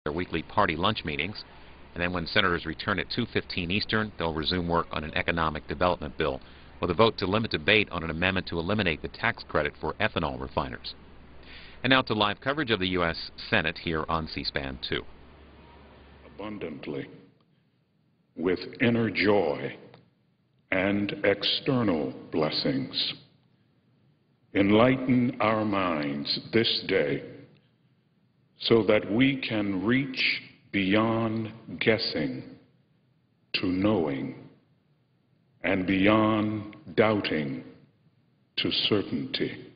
their weekly party lunch meetings. And then when senators return at 2:15 Eastern, they'll resume work on an economic development bill with a vote to limit debate on an amendment to eliminate the tax credit for ethanol refiners. And now to live coverage of the U.S. Senate here on C-SPAN 2. Abundantly, with inner joy and external blessings. Enlighten our minds this day so that we can reach beyond guessing to knowing and beyond doubting to certainty.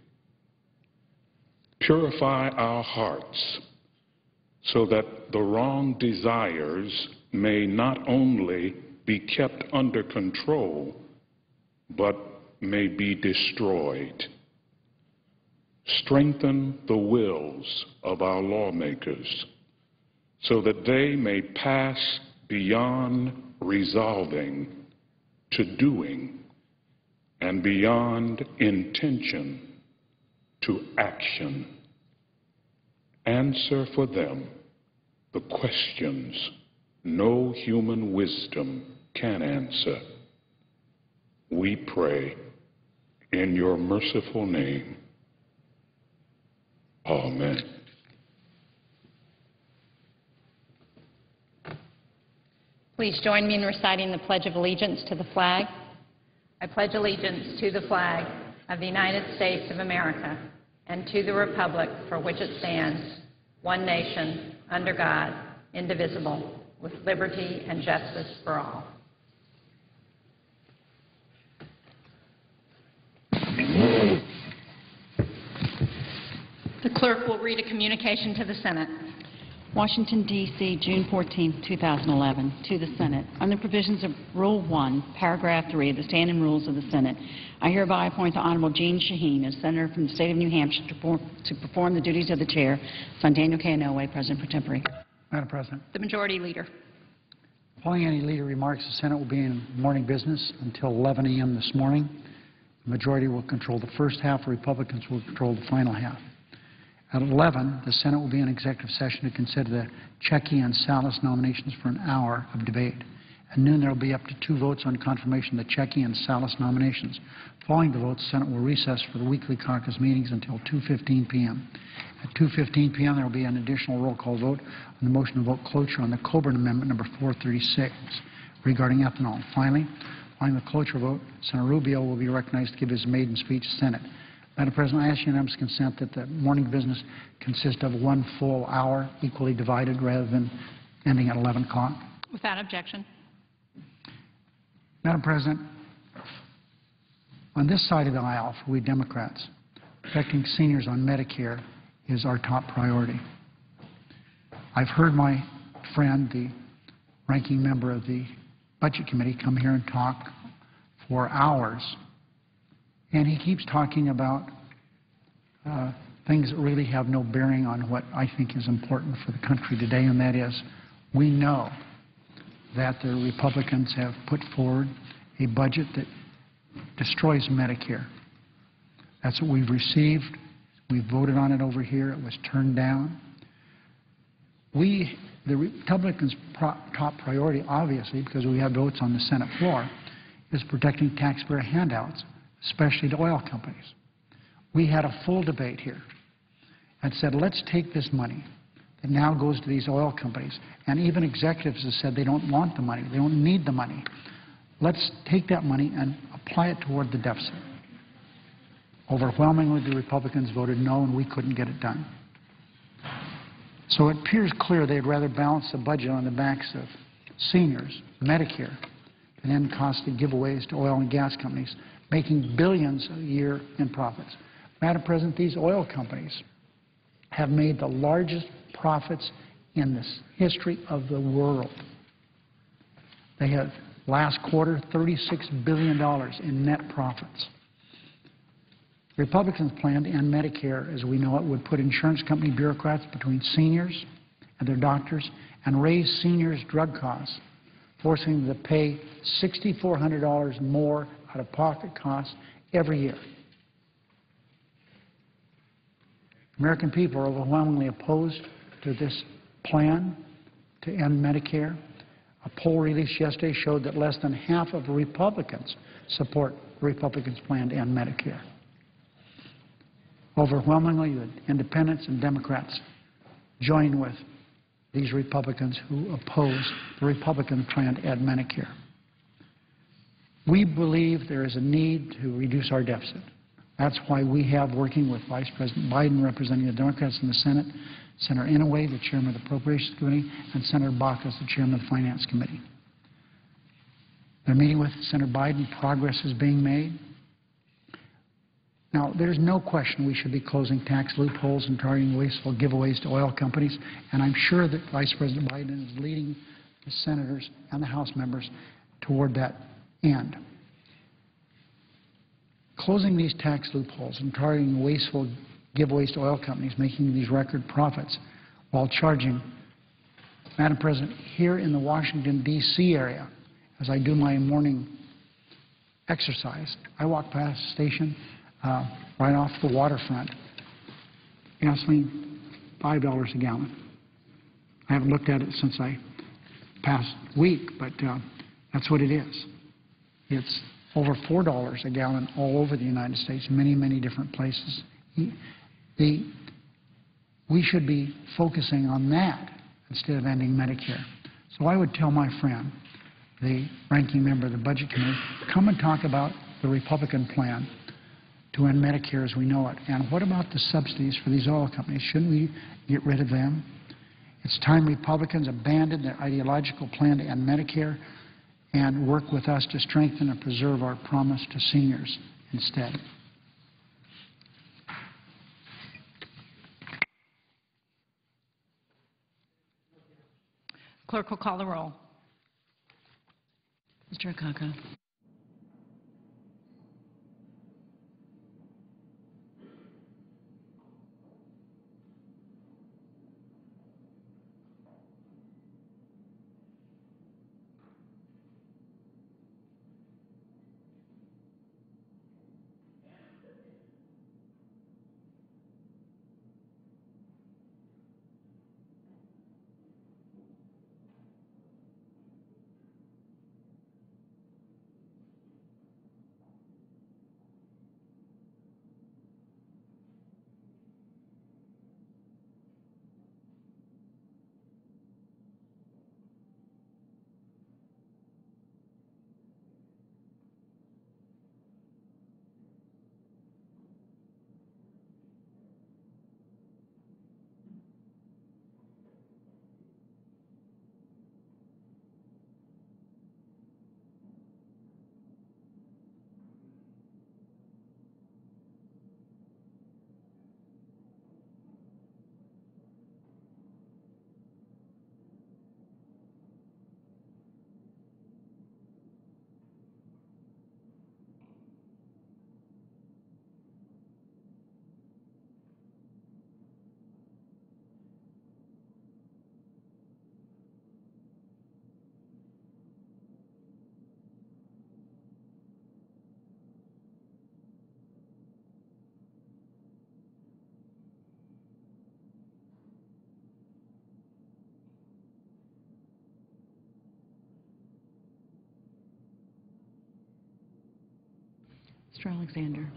Purify our hearts so that the wrong desires may not only be kept under control, but may be destroyed. Strengthen the wills of our lawmakers so that they may pass beyond resolving to doing and beyond intention to action. Answer for them the questions no human wisdom can answer. We pray in your merciful name. Amen. Please join me in reciting the Pledge of Allegiance to the flag. I pledge allegiance to the flag of the United States of America and to the republic for which it stands, one nation, under God, indivisible, with liberty and justice for all. The clerk will read a communication to the Senate. Washington, D.C., June 14, 2011. To the Senate. Under provisions of Rule 1, Paragraph 3 of the Standing Rules of the Senate, I hereby appoint the Honorable Jeanne Shaheen as Senator from the State of New Hampshire to perform the duties of the Chair. Son Daniel K. Inouye, President pro tempore. Madam President. The Majority Leader. Following any leader remarks, the Senate will be in morning business until 11 a.m. this morning. The Majority will control the first half. Republicans will control the final half. At 11, the Senate will be in executive session to consider the Cecchi and Salas nominations for an hour of debate. At noon, there will be up to 2 votes on confirmation of the Cecchi and Salas nominations. Following the votes, the Senate will recess for the weekly caucus meetings until 2:15 p.m. At 2:15 p.m., there will be an additional roll call vote on the motion to vote cloture on the Coburn Amendment No. 436 regarding ethanol. Finally, following the cloture vote, Senator Rubio will be recognized to give his maiden speech to the Senate. Madam President, I ask unanimous consent that the morning business consist of 1 full hour, equally divided, rather than ending at 11 o'clock. Without objection. Madam President, on this side of the aisle, for we Democrats, protecting seniors on Medicare is our top priority. I've heard my friend, the ranking member of the Budget Committee, come here and talk for hours. And he keeps talking about things that really have no bearing on what I think is important for the country today, and that is we know that the Republicans have put forward a budget that destroys Medicare. That's what we've received. We voted on it over here. It was turned down. The Republicans' top priority, obviously, because we have votes on the Senate floor, is protecting taxpayer handouts, especially to oil companies. We had a full debate here and said, let's take this money that now goes to these oil companies, and even executives have said they don't want the money, they don't need the money. Let's take that money and apply it toward the deficit. Overwhelmingly, the Republicans voted no, and we couldn't get it done. So it appears clear they'd rather balance the budget on the backs of seniors, Medicare, and then costly giveaways to oil and gas companies, making billions a year in profits. Madam President, these oil companies have made the largest profits in the history of the world. They had, last quarter, $36 billion in net profits. Republicans plan to end Medicare, as we know it, would put insurance company bureaucrats between seniors and their doctors and raise seniors' drug costs, forcing them to pay $6,400 more out-of-pocket costs every year. American people are overwhelmingly opposed to this plan to end Medicare. A poll released yesterday showed that less than half of Republicans support the Republicans' plan to end Medicare. Overwhelmingly, the independents and Democrats join with these Republicans who oppose the Republican plan to end Medicare. We believe there is a need to reduce our deficit. That's why we have, working with Vice President Biden, representing the Democrats in the Senate, Senator Inouye, the chairman of the Appropriations Committee, and Senator Baucus, the chairman of the Finance Committee. They're meeting with Senator Biden. Progress is being made. Now, there's no question we should be closing tax loopholes and targeting wasteful giveaways to oil companies, and I'm sure that Vice President Biden is leading the senators and the House members toward that end. Closing these tax loopholes and targeting wasteful giveaways to oil companies making these record profits while charging, Madam President, here in the Washington, D.C. area, as I do my morning exercise, I walk past a station right off the waterfront, gasoline, $5 a gallon. I haven't looked at it since I past week, but that's what it is. It's over $4 a gallon all over the United States, many, many different places. We should be focusing on that instead of ending Medicare. So I would tell my friend, the ranking member of the Budget Committee, come and talk about the Republican plan to end Medicare as we know it. And what about the subsidies for these oil companies? Shouldn't we get rid of them? It's time Republicans abandon their ideological plan to end Medicare and work with us to strengthen and preserve our promise to seniors instead. Clerk will call the roll. Mr. Akaka. Mr. Alexander.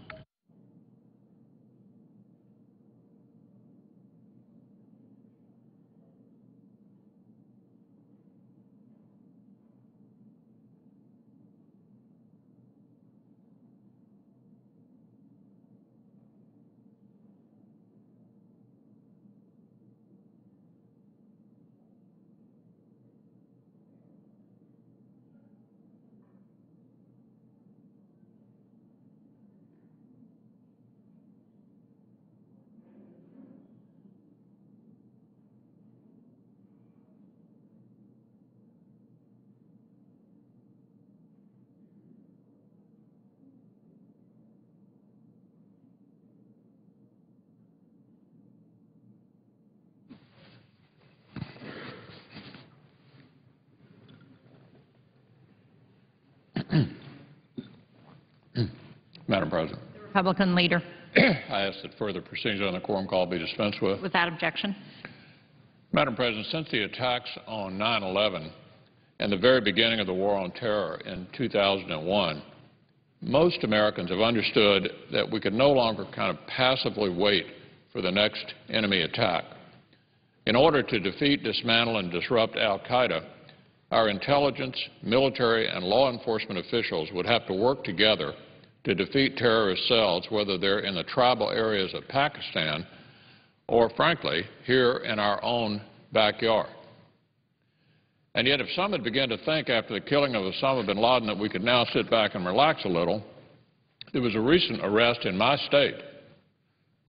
Madam President. Republican leader. I ask that further proceedings on the quorum call be dispensed with. Without objection. Madam President, since the attacks on 9/11 and the very beginning of the war on terror in 2001, most Americans have understood that we could no longer kind of passively wait for the next enemy attack. In order to defeat, dismantle, and disrupt al-Qaeda, our intelligence, military, and law enforcement officials would have to work together to defeat terrorist cells, whether they're in the tribal areas of Pakistan or, frankly, here in our own backyard. And yet, if some had begun to think after the killing of Osama bin Laden that we could now sit back and relax a little, there was a recent arrest in my state,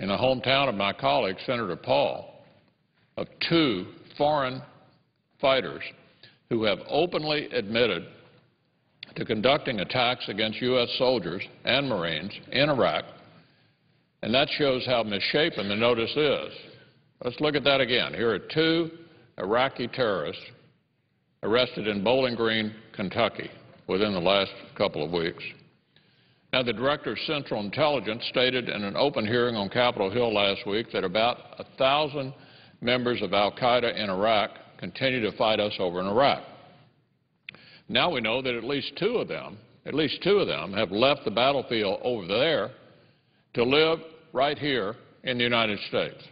in the hometown of my colleague, Senator Paul, of 2 foreign fighters who have openly admitted to conducting attacks against U.S. soldiers and Marines in Iraq, and that shows how misshapen the notice is. Let's look at that again. Here are 2 Iraqi terrorists arrested in Bowling Green, Kentucky, within the last couple of weeks. Now, the Director of Central Intelligence stated in an open hearing on Capitol Hill last week that about 1,000 members of al-Qaeda in Iraq continue to fight us over in Iraq. Now we know that at least two of them have left the battlefield over there to live right here in the United States.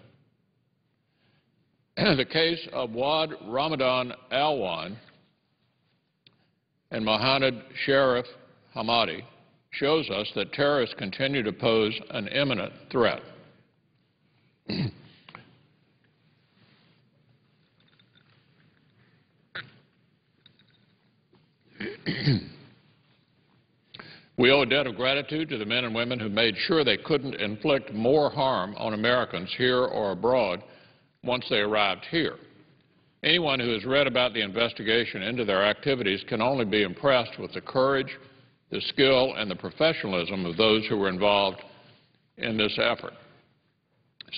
The case of Wad Ramadan Alwan and Mohammed Sharif Hamadi shows us that terrorists continue to pose an imminent threat. We owe a debt of gratitude to the men and women who made sure they couldn't inflict more harm on Americans here or abroad once they arrived here. Anyone who has read about the investigation into their activities can only be impressed with the courage, the skill, and the professionalism of those who were involved in this effort.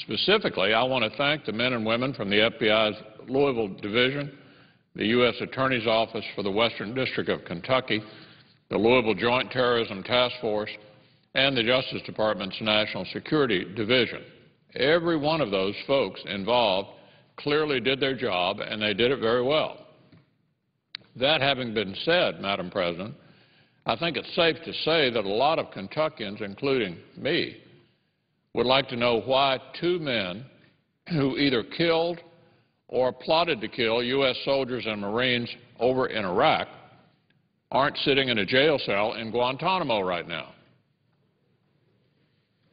Specifically, I want to thank the men and women from the FBI's Louisville Division, the U.S. Attorney's Office for the Western District of Kentucky, the Louisville Joint Terrorism Task Force, and the Justice Department's National Security Division. Every one of those folks involved clearly did their job, and they did it very well. That having been said, Madam President, I think it's safe to say that a lot of Kentuckians, including me, would like to know why 2 men who either killed or plotted to kill U.S. soldiers and Marines over in Iraq aren't sitting in a jail cell in Guantanamo right now.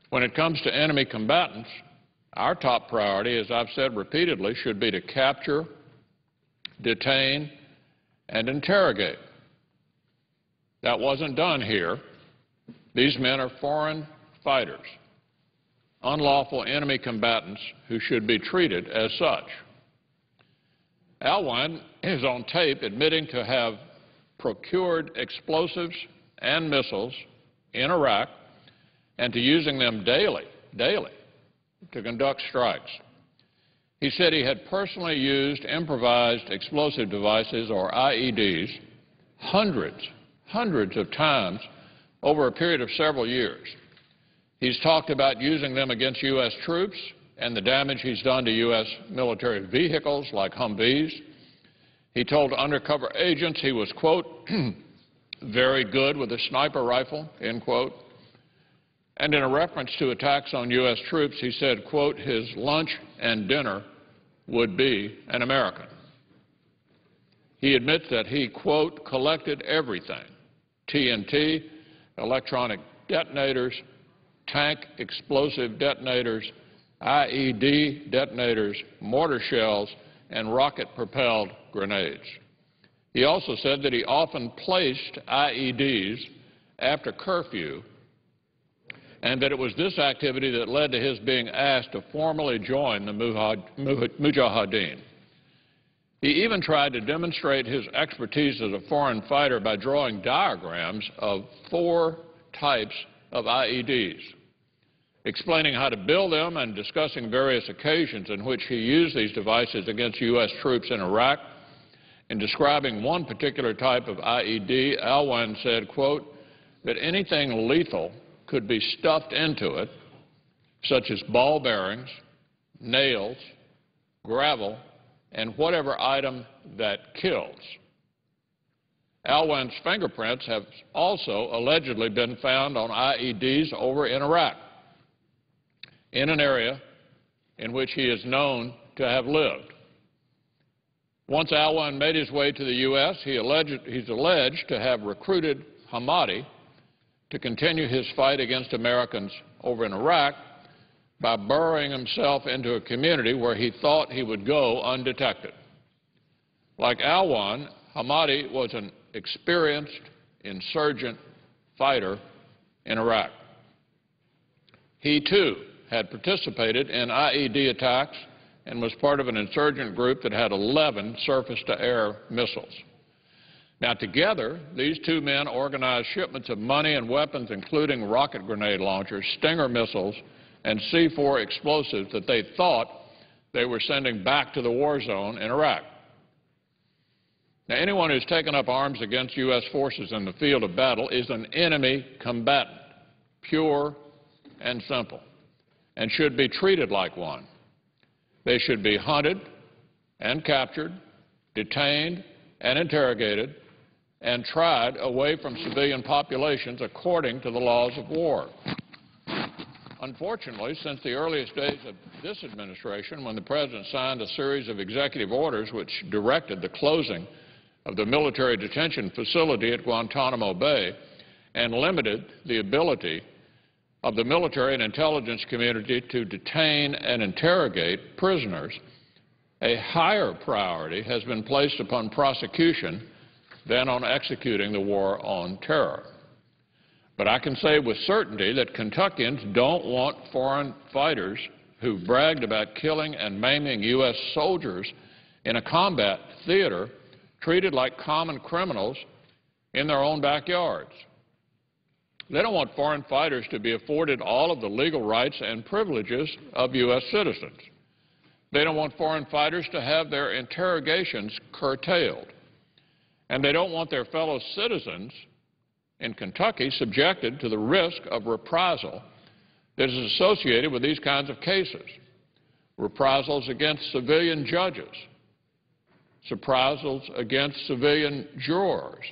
When it comes to enemy combatants, our top priority, as I've said repeatedly, should be to capture, detain, and interrogate. That wasn't done here. These men are foreign fighters, unlawful enemy combatants who should be treated as such. Alwan is on tape admitting to have procured explosives and missiles in Iraq and to using them daily to conduct strikes. He said he had personally used improvised explosive devices, or IEDs, hundreds of times over a period of several years. He's talked about using them against U.S. troops and the damage he's done to U.S. military vehicles like Humvees. He told undercover agents he was, quote, very good with a sniper rifle, end quote. And in a reference to attacks on U.S. troops, he said, quote, his lunch and dinner would be an American. He admits that he, quote, collected everything: TNT, electronic detonators, tank explosive detonators, IED detonators, mortar shells, and rocket-propelled grenades. He also said that he often placed IEDs after curfew, and that it was this activity that led to his being asked to formally join the Mujahideen. He even tried to demonstrate his expertise as a foreign fighter by drawing diagrams of 4 types of IEDs, explaining how to build them and discussing various occasions in which he used these devices against U.S. troops in Iraq. In describing one particular type of IED, Alwan said, quote, that anything lethal could be stuffed into it, such as ball bearings, nails, gravel, and whatever item that kills. Alwan's fingerprints have also allegedly been found on IEDs over in Iraq, in an area in which he is known to have lived. Once Alwan made his way to the U.S., he's alleged to have recruited Hamadi to continue his fight against Americans over in Iraq by burrowing himself into a community where he thought he would go undetected. Like Alwan, Hamadi was an experienced insurgent fighter in Iraq. He, too, had participated in IED attacks and was part of an insurgent group that had 11 surface-to-air missiles. Now, together, these two men organized shipments of money and weapons, including rocket grenade launchers, Stinger missiles, and C-4 explosives that they thought they were sending back to the war zone in Iraq. Now, anyone who's taken up arms against U.S. forces in the field of battle is an enemy combatant, pure and simple, and should be treated like one. They should be hunted and captured, detained and interrogated, and tried away from civilian populations according to the laws of war. Unfortunately, since the earliest days of this administration, when the President signed a series of executive orders which directed the closing of the military detention facility at Guantanamo Bay and limited the ability of the military and intelligence community to detain and interrogate prisoners, a higher priority has been placed upon prosecution than on executing the war on terror. But I can say with certainty that Kentuckians don't want foreign fighters who bragged about killing and maiming U.S. soldiers in a combat theater treated like common criminals in their own backyards. They don't want foreign fighters to be afforded all of the legal rights and privileges of U.S. citizens. They don't want foreign fighters to have their interrogations curtailed. And they don't want their fellow citizens in Kentucky subjected to the risk of reprisal that is associated with these kinds of cases. Reprisals against civilian judges, reprisals against civilian jurors,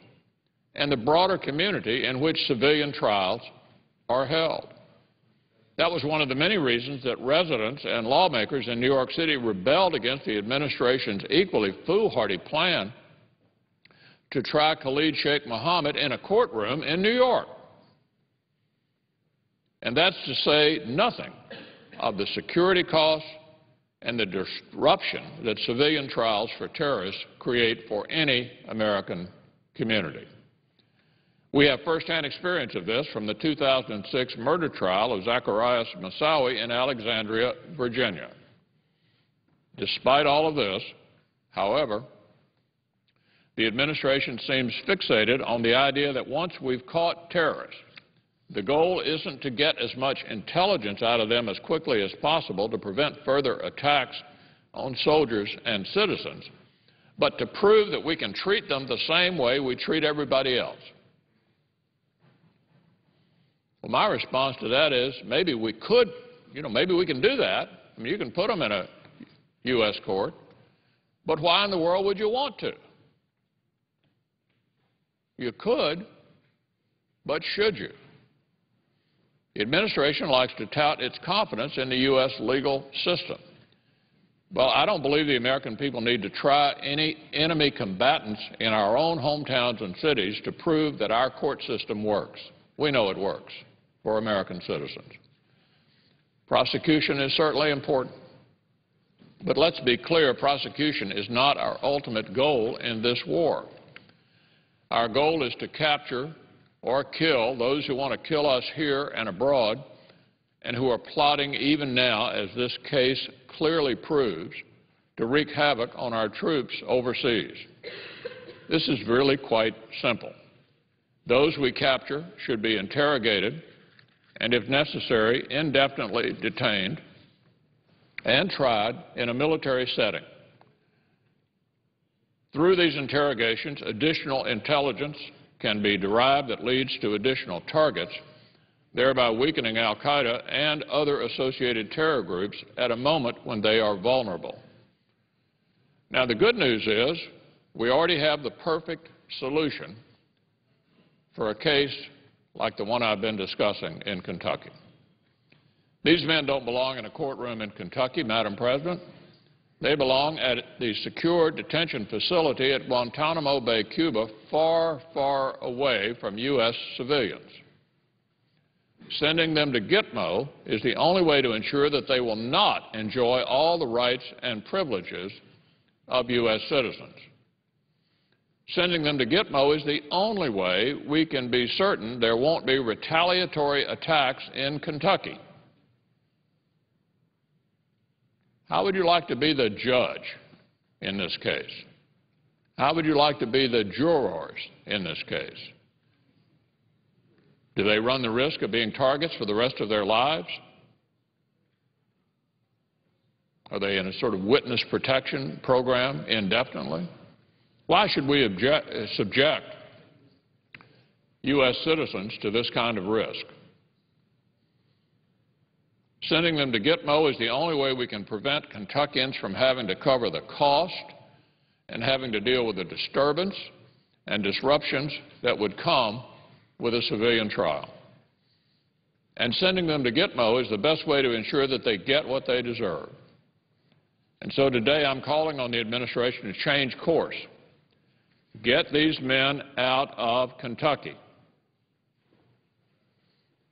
and the broader community in which civilian trials are held. That was one of the many reasons that residents and lawmakers in New York City rebelled against the administration's equally foolhardy plan to try Khalid Sheikh Mohammed in a courtroom in New York. And that's to say nothing of the security costs and the disruption that civilian trials for terrorists create for any American community. We have firsthand experience of this from the 2006 murder trial of Zacharias Moussaoui in Alexandria, Virginia. Despite all of this, however, the administration seems fixated on the idea that once we've caught terrorists, the goal isn't to get as much intelligence out of them as quickly as possible to prevent further attacks on soldiers and citizens, but to prove that we can treat them the same way we treat everybody else. Well, my response to that is maybe we could, maybe we can do that. I mean, you can put them in a U.S. court, but why in the world would you want to? You could, but should you? The administration likes to tout its confidence in the U.S. legal system. Well, I don't believe the American people need to try any enemy combatants in our own hometowns and cities to prove that our court system works. We know it works for American citizens. Prosecution is certainly important. But let's be clear, prosecution is not our ultimate goal in this war. Our goal is to capture or kill those who want to kill us here and abroad and who are plotting even now, as this case clearly proves, to wreak havoc on our troops overseas. This is really quite simple. Those we capture should be interrogated and, if necessary, indefinitely detained and tried in a military setting. Through these interrogations, additional intelligence can be derived that leads to additional targets, thereby weakening al-Qaeda and other associated terror groups at a moment when they are vulnerable. Now, the good news is we already have the perfect solution for a case like the one I've been discussing in Kentucky. These men don't belong in a courtroom in Kentucky, Madam President. They belong at the secure detention facility at Guantanamo Bay, Cuba, far, far away from U.S. civilians. Sending them to Gitmo is the only way to ensure that they will not enjoy all the rights and privileges of U.S. citizens. Sending them to Gitmo is the only way we can be certain there won't be retaliatory attacks in Kentucky. How would you like to be the judge in this case? How would you like to be the jurors in this case? Do they run the risk of being targets for the rest of their lives? Are they in a sort of witness protection program indefinitely? Why should we subject U.S. citizens to this kind of risk? Sending them to Gitmo is the only way we can prevent Kentuckians from having to cover the cost and having to deal with the disturbance and disruptions that would come with a civilian trial. And sending them to Gitmo is the best way to ensure that they get what they deserve. And so today I'm calling on the administration to change course. Get these men out of Kentucky.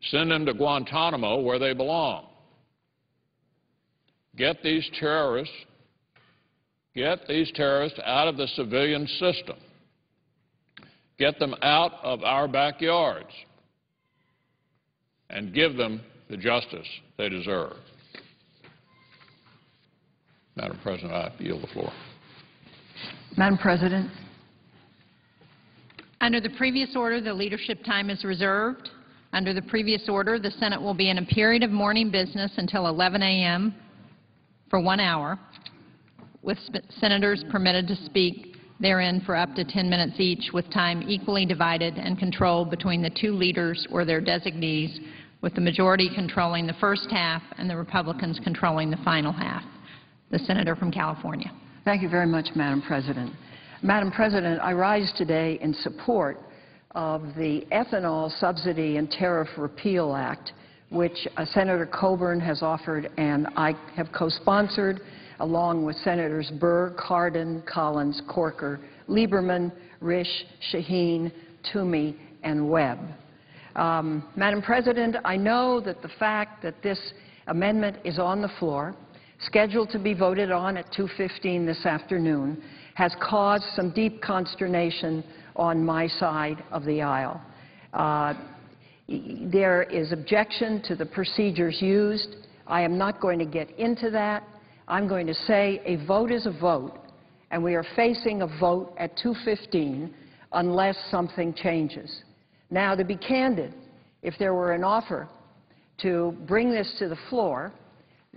Send them to Guantanamo where they belong. Get these terrorists out of the civilian system. Get them out of our backyards and give them the justice they deserve. Madam President, I yield the floor. Madam President. Under the previous order, the leadership time is reserved. Under the previous order, the Senate will be in a period of morning business until 11 a.m. for 1 hour, with senators permitted to speak therein for up to 10 minutes each, with time equally divided and controlled between the two leaders or their designees, with the majority controlling the first half and the Republicans controlling the final half. The Senator from California. Thank you very much, Madam President. Madam President, I rise today in support of the Ethanol Subsidy and Tariff Repeal Act, which Senator Coburn has offered and I have co-sponsored, along with Senators Burr, Cardin, Collins, Corker, Lieberman, Risch, Shaheen, Toomey, and Webb. Madam President, I know that the fact that this amendment is on the floor, scheduled to be voted on at 2:15 this afternoon, has caused some deep consternation on my side of the aisle. There is objection to the procedures used. I am not going to get into that. I'm going to say a vote is a vote, and we are facing a vote at 2:15 unless something changes. Now, to be candid, if there were an offer to bring this to the floor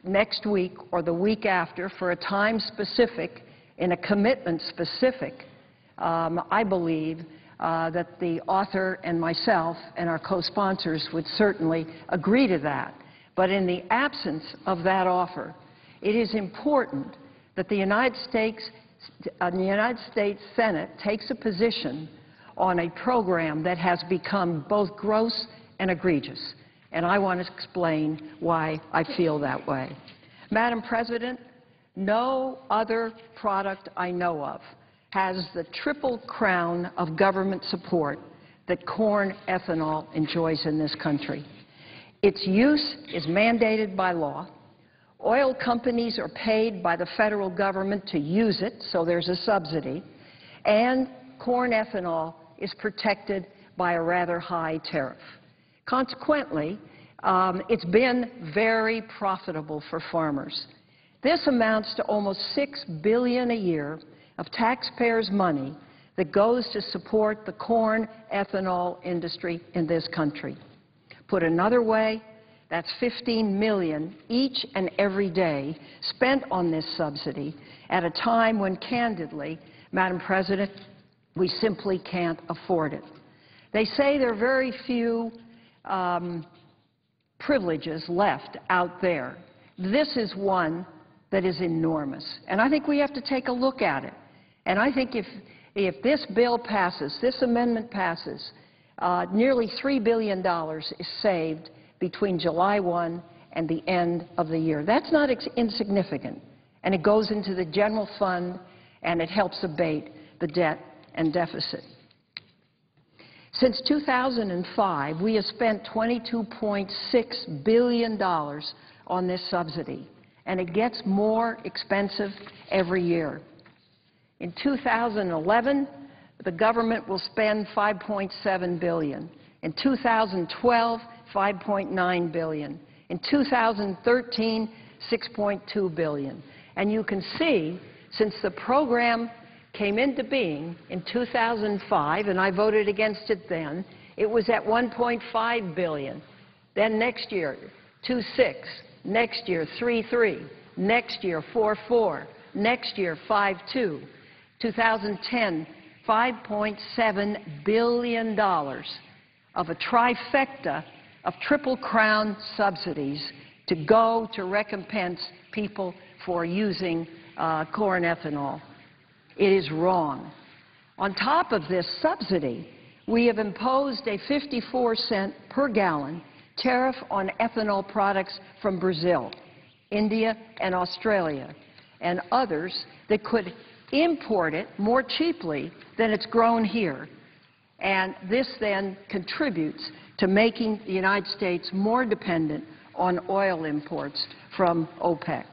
next week or the week after for a time specific in a commitment specific, I believe that the author and myself and our co-sponsors would certainly agree to that. But in the absence of that offer, it is important that the United States Senate takes a position on a program that has become both gross and egregious. And I want to explain why I feel that way. Madam President, no other product I know of has the triple crown of government support that corn ethanol enjoys in this country. Its use is mandated by law. Oil companies are paid by the federal government to use it, so there's a subsidy. And corn ethanol is protected by a rather high tariff. Consequently, it's been very profitable for farmers. This amounts to almost $6 billion a year of taxpayers' money that goes to support the corn ethanol industry in this country. Put another way, that's $15 million each and every day spent on this subsidy at a time when, candidly, Madam President, we simply can't afford it. They say there are very few privileges left out there. This is one that is enormous. And I think we have to take a look at it. And I think if this bill passes, this amendment passes, nearly $3 billion is saved between July 1 and the end of the year. That's not insignificant. And it goes into the general fund, and it helps abate the debt and deficit. Since 2005, we have spent $22.6 billion on this subsidy, and it gets more expensive every year. In 2011, the government will spend $5.7 billion. In 2012, $5.9 billion. In 2013, $6.2 billion. And you can see, since the program came into being in 2005, and I voted against it then, it was at $1.5 billion. Then next year, 2.6. Next year, 3.3. Next year, 4.4. Next year, 5.2. 2010, $5.7 billion of a trifecta of Triple Crown subsidies to go to recompense people for using corn ethanol. It is wrong. On top of this subsidy, we have imposed a 54-cent per gallon tariff on ethanol products from Brazil, India, and Australia, and others that could import it more cheaply than it's grown here. And this then contributes to making the United States more dependent on oil imports from OPEC.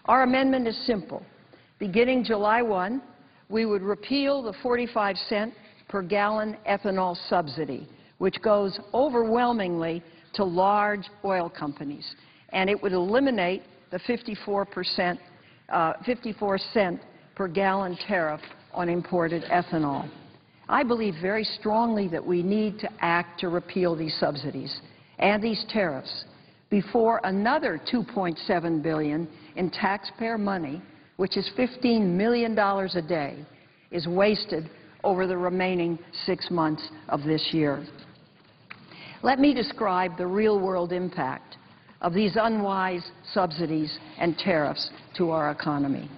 Our amendment is simple. Beginning July 1, we would repeal the 45-cent per gallon ethanol subsidy, which goes overwhelmingly to large oil companies, and it would eliminate the 54-cent per gallon tariff on imported ethanol. I believe very strongly that we need to act to repeal these subsidies and these tariffs before another $2.7 billion in taxpayer money, which is $15 million a day, is wasted over the remaining 6 months of this year. Let me describe the real-world impact of these unwise subsidies and tariffs to our economy.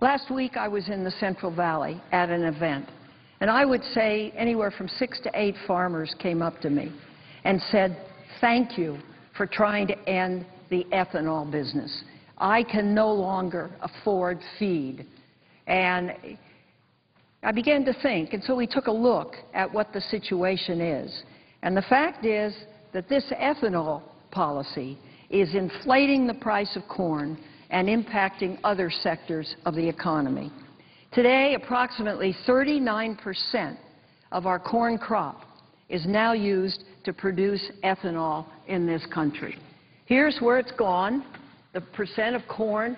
Last week, I was in the Central Valley at an event, and I would say anywhere from 6 to 8 farmers came up to me and said, "Thank you for trying to end the ethanol business. I can no longer afford feed." And I began to think, and so we took a look at what the situation is. And the fact is that this ethanol policy is inflating the price of corn and impacting other sectors of the economy. Today, approximately 39% of our corn crop is now used to produce ethanol in this country. Here's where it's gone. The percent of corn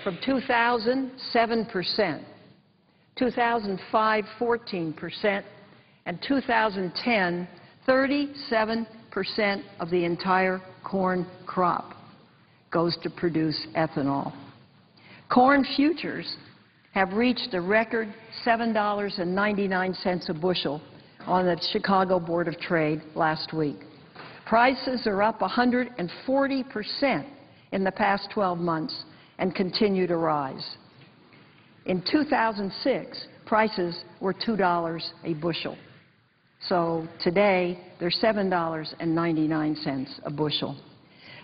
from 2000, 7%, 2005, 14%, and 2010, 37% of the entire corn crop goes to produce ethanol. Corn futures have reached a record $7.99 a bushel on the Chicago Board of Trade last week. Prices are up 140% in the past 12 months and continue to rise. In 2006, prices were $2 a bushel. So today, they're $7.99 a bushel.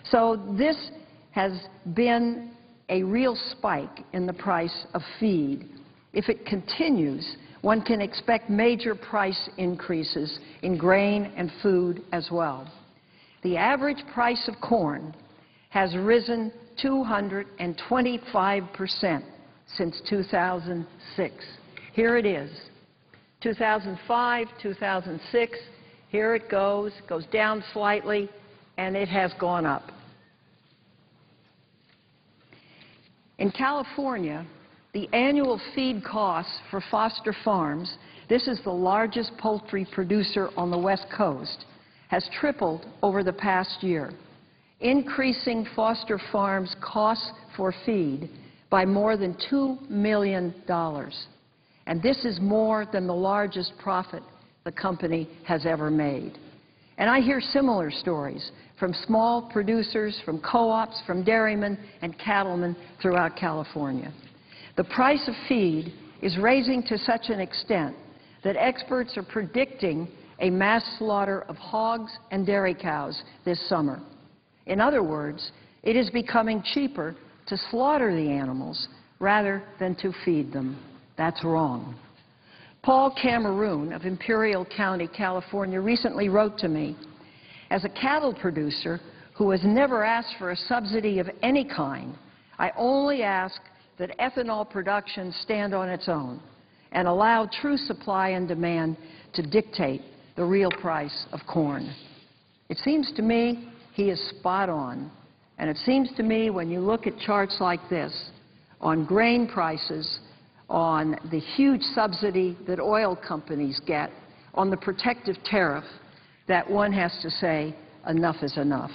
So this has been a real spike in the price of feed. If it continues, one can expect major price increases in grain and food as well. The average price of corn has risen 225% since 2006. Here it is. 2005, 2006, here it goes down slightly, and it has gone up. In California, the annual feed costs for Foster Farms, this is the largest poultry producer on the West Coast, has tripled over the past year, increasing Foster Farms' costs for feed by more than $2 million. And this is more than the largest profit the company has ever made. And I hear similar stories from small producers, from co-ops, from dairymen and cattlemen throughout California. The price of feed is raising to such an extent that experts are predicting a mass slaughter of hogs and dairy cows this summer. In other words, it is becoming cheaper to slaughter the animals rather than to feed them. That's wrong. Paul Cameroon of Imperial County, California, recently wrote to me, "As a cattle producer who has never asked for a subsidy of any kind, I only ask that ethanol production stand on its own and allow true supply and demand to dictate the real price of corn." It seems to me he is spot on. And it seems to me when you look at charts like this on grain prices, on the huge subsidy that oil companies get, on the protective tariff, that one has to say enough is enough.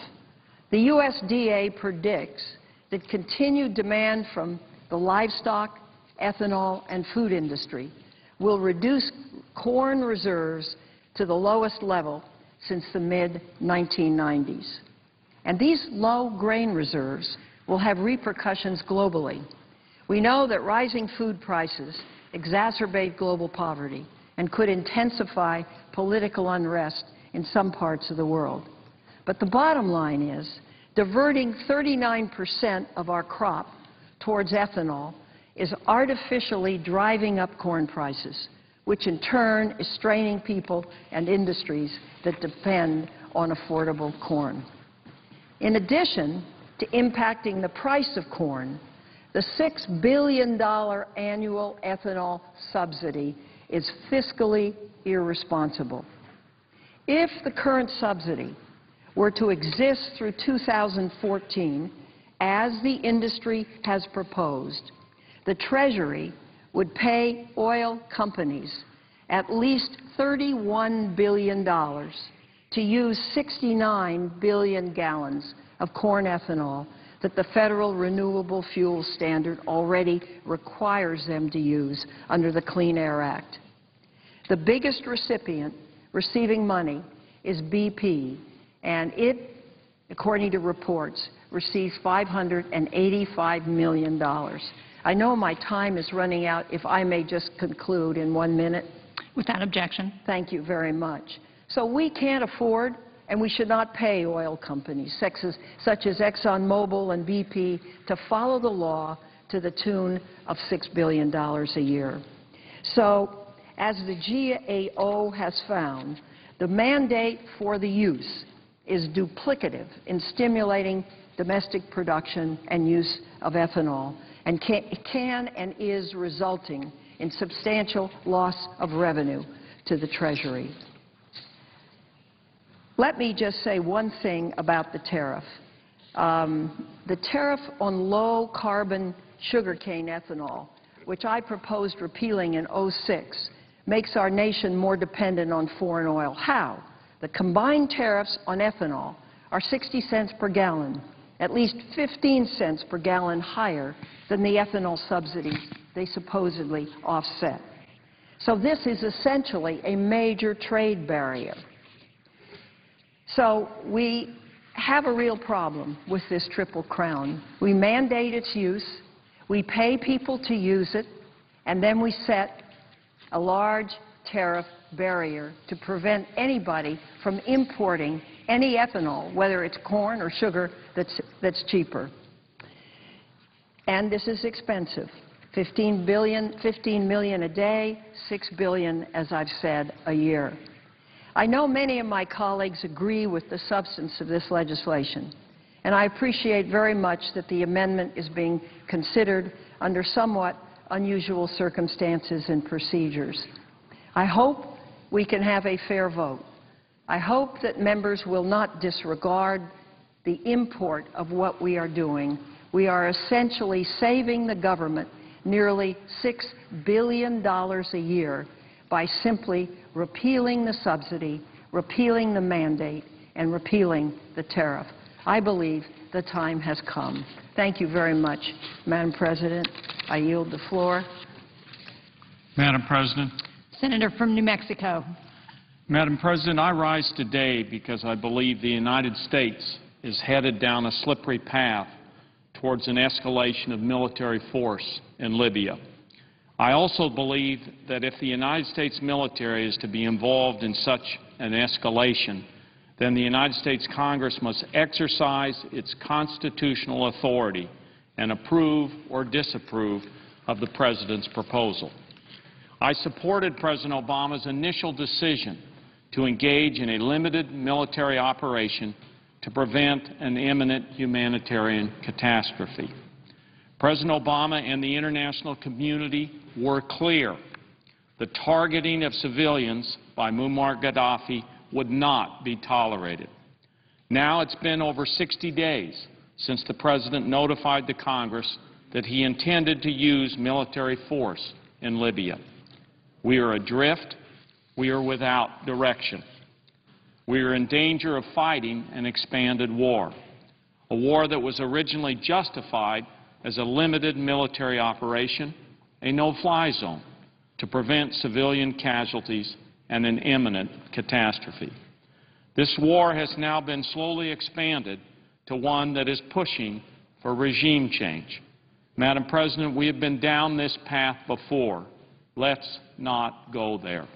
The USDA predicts that continued demand from the livestock, ethanol, and food industry will reduce corn reserves to the lowest level since the mid-1990s. And these low grain reserves will have repercussions globally. We know that rising food prices exacerbate global poverty and could intensify political unrest in some parts of the world. But the bottom line is, diverting 39% of our crop towards ethanol is artificially driving up corn prices, which in turn is straining people and industries that depend on affordable corn. In addition to impacting the price of corn, the $6 billion annual ethanol subsidy is fiscally irresponsible. If the current subsidy were to exist through 2014, as the industry has proposed, the Treasury would pay oil companies at least $31 billion to use 69 billion gallons of corn ethanol that the Federal Renewable Fuel Standard already requires them to use under the Clean Air Act. The biggest recipient receiving money is BP, and it, according to reports, receives $585 million. I know my time is running out. If I may just conclude in 1 minute. Without objection. Thank you very much. So we can't afford and we should not pay oil companies such as ExxonMobil and BP to follow the law to the tune of $6 billion a year. So, as the GAO has found, the mandate for the use is duplicative in stimulating domestic production and use of ethanol, and can and is resulting in substantial loss of revenue to the Treasury. Let me just say one thing about the tariff. The tariff on low-carbon sugarcane ethanol, which I proposed repealing in '06, makes our nation more dependent on foreign oil. How? The combined tariffs on ethanol are 60 cents per gallon, at least 15 cents per gallon higher than the ethanol subsidies they supposedly offset. So this is essentially a major trade barrier. So we have a real problem with this Triple Crown. We mandate its use, we pay people to use it, and then we set a large tariff barrier to prevent anybody from importing any ethanol, whether it's corn or sugar, that's cheaper. And this is expensive. 15 million a day, 6 billion, as I've said, a year. I know many of my colleagues agree with the substance of this legislation, and I appreciate very much that the amendment is being considered under somewhat unusual circumstances and procedures. I hope we can have a fair vote. I hope that members will not disregard the import of what we are doing. We are essentially saving the government nearly $6 billion a year by simply repealing the subsidy, repealing the mandate, and repealing the tariff. I believe the time has come. Thank you very much, Madam President. I yield the floor. Madam President. Senator from New Mexico. Madam President, I rise today because I believe the United States is headed down a slippery path towards an escalation of military force in Libya. I also believe that if the United States military is to be involved in such an escalation, then the United States Congress must exercise its constitutional authority and approve or disapprove of the President's proposal. I supported President Obama's initial decision to engage in a limited military operation to prevent an imminent humanitarian catastrophe. President Obama and the international community were clear. The targeting of civilians by Muammar Gaddafi would not be tolerated. Now it's been over 60 days since the President notified the Congress that he intended to use military force in Libya. We are adrift. We are without direction. We are in danger of fighting an expanded war, a war that was originally justified as a limited military operation, a no-fly zone, to prevent civilian casualties and an imminent catastrophe. This war has now been slowly expanded to one that is pushing for regime change. Madam President, we have been down this path before. Let's not go there.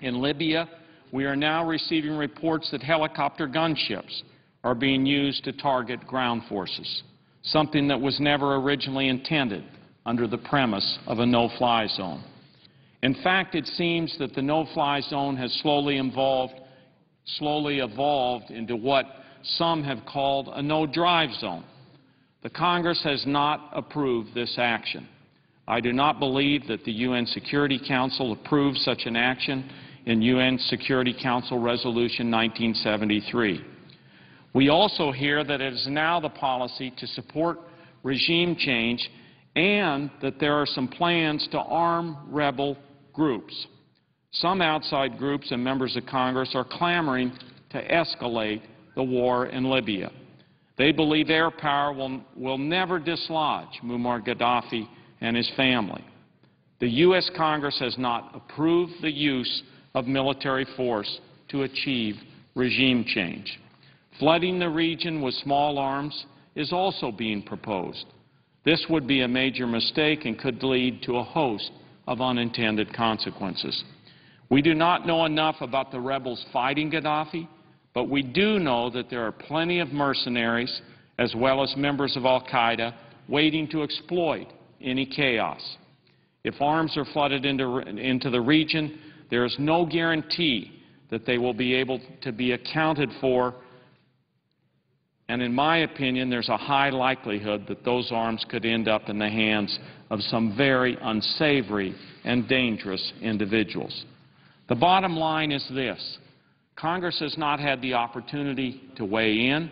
In Libya, we are now receiving reports that helicopter gunships are being used to target ground forces, something that was never originally intended under the premise of a no-fly zone. In fact, it seems that the no-fly zone has slowly evolved into what some have called a no-drive zone. The Congress has not approved this action. I do not believe that the UN Security Council approved such an action in UN Security Council Resolution 1973. We also hear that it is now the policy to support regime change and that there are some plans to arm rebel groups. Some outside groups and members of Congress are clamoring to escalate the war in Libya. They believe air power will never dislodge Muammar Gaddafi and his family. The U.S. Congress has not approved the use of military force to achieve regime change. Flooding the region with small arms is also being proposed. This would be a major mistake and could lead to a host of unintended consequences. We do not know enough about the rebels fighting Gaddafi, but we do know that there are plenty of mercenaries as well as members of al-Qaeda waiting to exploit any chaos. If arms are flooded into the region, there is no guarantee that they will be able to be accounted for, and in my opinion, there's a high likelihood that those arms could end up in the hands of some very unsavory and dangerous individuals. The bottom line is this: Congress has not had the opportunity to weigh in.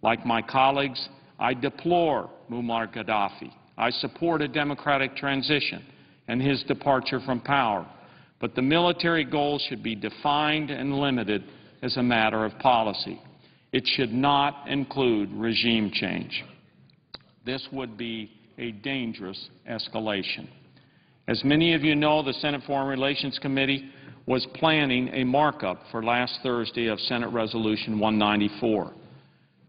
Like my colleagues, I deplore Muammar Gaddafi. I support a democratic transition and his departure from power. But the military goals should be defined and limited as a matter of policy. It should not include regime change. This would be a dangerous escalation. As many of you know, the Senate Foreign Relations Committee was planning a markup for last Thursday of Senate Resolution 194,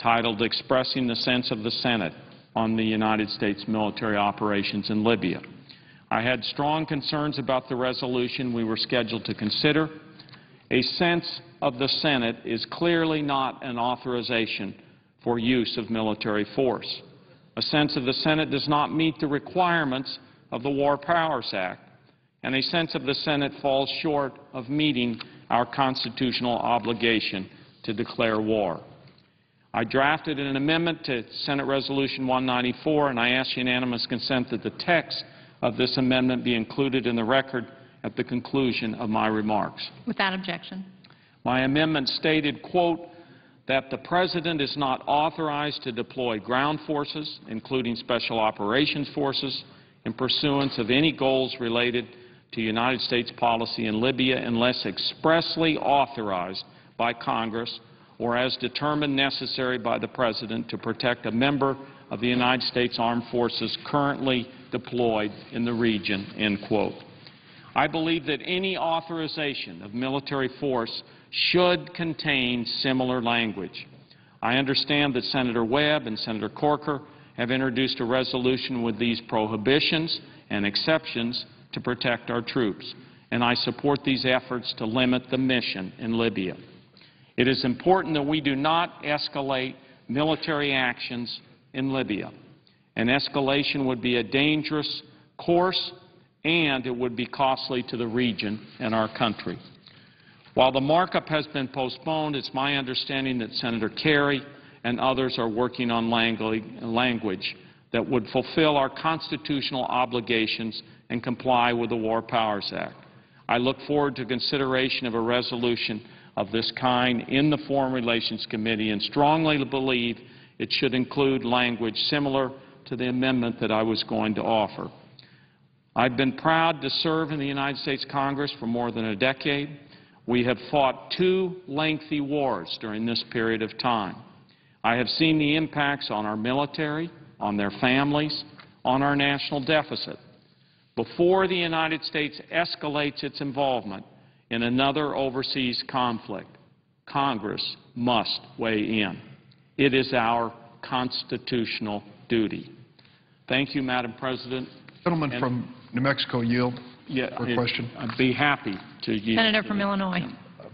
titled Expressing the Sense of the Senate on the United States Military Operations in Libya. I had strong concerns about the resolution we were scheduled to consider. A sense of the Senate is clearly not an authorization for use of military force. A sense of the Senate does not meet the requirements of the War Powers Act, and a sense of the Senate falls short of meeting our constitutional obligation to declare war. I drafted an amendment to Senate Resolution 194, and I ask unanimous consent that the text of this amendment be included in the record at the conclusion of my remarks. Without objection. My amendment stated, quote, that the President is not authorized to deploy ground forces, including special operations forces, in pursuance of any goals related to United States policy in Libya unless expressly authorized by Congress or as determined necessary by the President to protect a member of the United States Armed Forces currently deployed in the region, end quote. I believe that any authorization of military force should contain similar language. I understand that Senator Webb and Senator Corker have introduced a resolution with these prohibitions and exceptions to protect our troops, and I support these efforts to limit the mission in Libya. It is important that we do not escalate military actions in Libya. An escalation would be a dangerous course, and it would be costly to the region and our country. While the markup has been postponed, it's my understanding that Senator Kerry and others are working on language that would fulfill our constitutional obligations and comply with the War Powers Act. I look forward to consideration of a resolution of this kind in the Foreign Relations Committee and strongly believe it should include language similar to the amendment that I was going to offer. I've been proud to serve in the United States Congress for more than a decade. We have fought 2 lengthy wars during this period of time. I have seen the impacts on our military, on their families, on our national deficit. Before the United States escalates its involvement in another overseas conflict, Congress must weigh in. It is our constitutional duty. Thank you, Madam President. Gentleman from New Mexico yield for a question. I'd be happy to yield. Senator from Illinois.